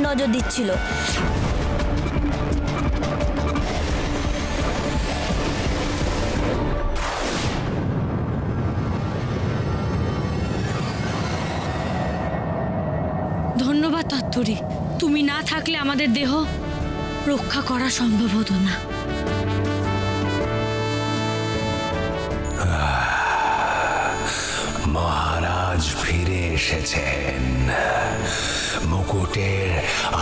নজর দিচ্ছিল। ধন্যবাদ তত্তরী, তুমি না থাকলে আমাদের দেহ রক্ষা করা সম্ভব হতো না। মহারাজ ফিরে এসেছেন। মুকুটের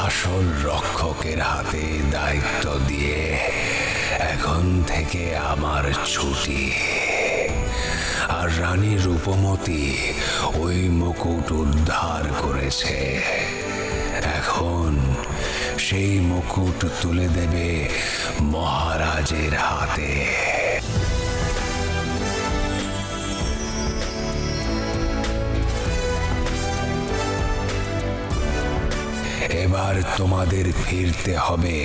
আসল রক্ষকের হাতে দায়িত্ব দিয়ে এখন থেকে আমার ছুটি। আর রানী রূপমতি ওই মুকুট উদ্ধার করেছে। এখন সেই মুকুট তুলে দেবে মহারাজের হাতে। এবার তোমাদের ফিরতে হবে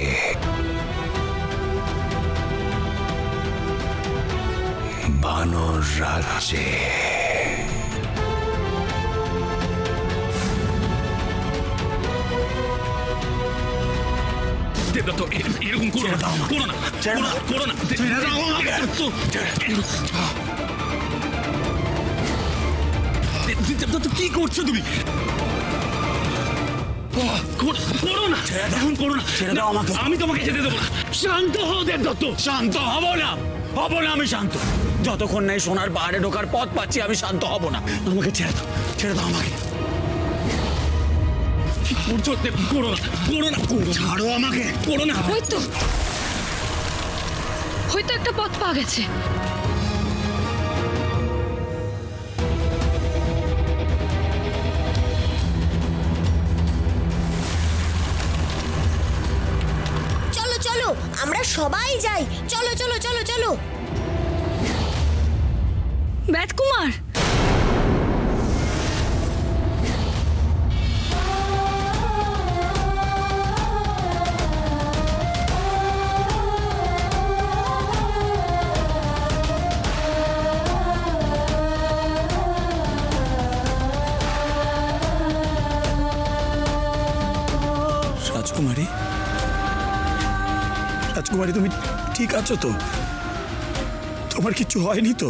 বানর রাজ্যে। দেবদত্ত, এরকম করো না, করো না, করো না। দেবদত্ত, কি করছো তুমি? করো না, এখন করো না। আমি তোমাকে যেতে দেবো না। শান্ত হও দেবদত্ত। শান্ত হব না, হব না আমি শান্ত। যতক্ষণ নাই সোনার পাহাড়ে ঢোকার পথ পাচ্ছি আমি শান্ত হব না। আমাকে ছেড়ে দাও, ছেড়ে দাও আমাকে। কি করছো? করো না, করো না, ছাড়ো আমাকে। করো না। হয়তো একটা পথ পাওয়া গেছে। চলো চলো, আমরা সবাই যাই। চলো চলো চলো চলো। বেদকুমার, রাজকুমারী, রাজকুমারী, তুমি ঠিক আছো তো? তোমার কিছু হয়নি তো?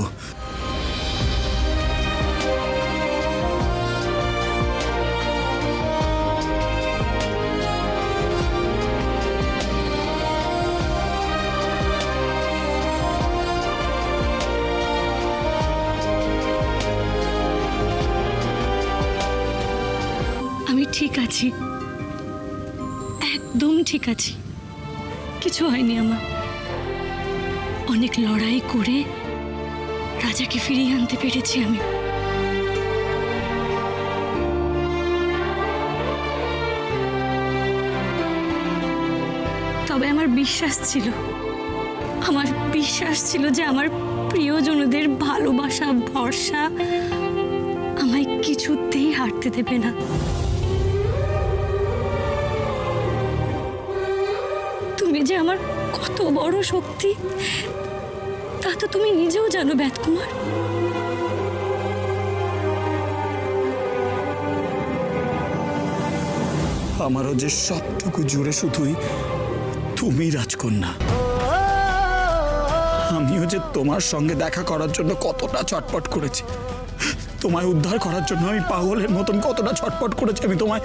আমি ঠিক আছি, একদম ঠিক আছি, কিছু হয়নি আমার। অনেক লড়াই করে রাজাকে ফিরিয়ে আনতে পেরেছি আমি। তবে আমার বিশ্বাস ছিল যে আমার প্রিয়জনদের ভালোবাসা, ভরসা আমায় কিছুতেই হারতে দেবে না। তুমি যে আমার কত বড় শক্তি তা তো তুমি নিজেও জানো বেদকুমার। আমারও যে সবটুকু জুড়ে শুধুই তুমি রাজকন্যা। আমিও যে তোমার সঙ্গে দেখা করার জন্য কতটা ছটপট করেছি, তোমায় উদ্ধার করার জন্য আমি পাগলের মতন কতটা ছটপট করেছি আমি তোমায়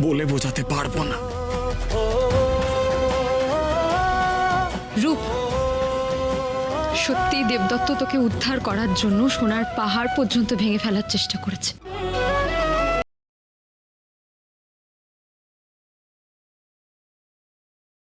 বলে বোঝাতে পারবো না। রূপ, সত্যি দেবদত্ত তোকে উদ্ধার করার জন্য সোনার পাহাড় পর্যন্ত ভেঙে ফেলার চেষ্টা করেছে।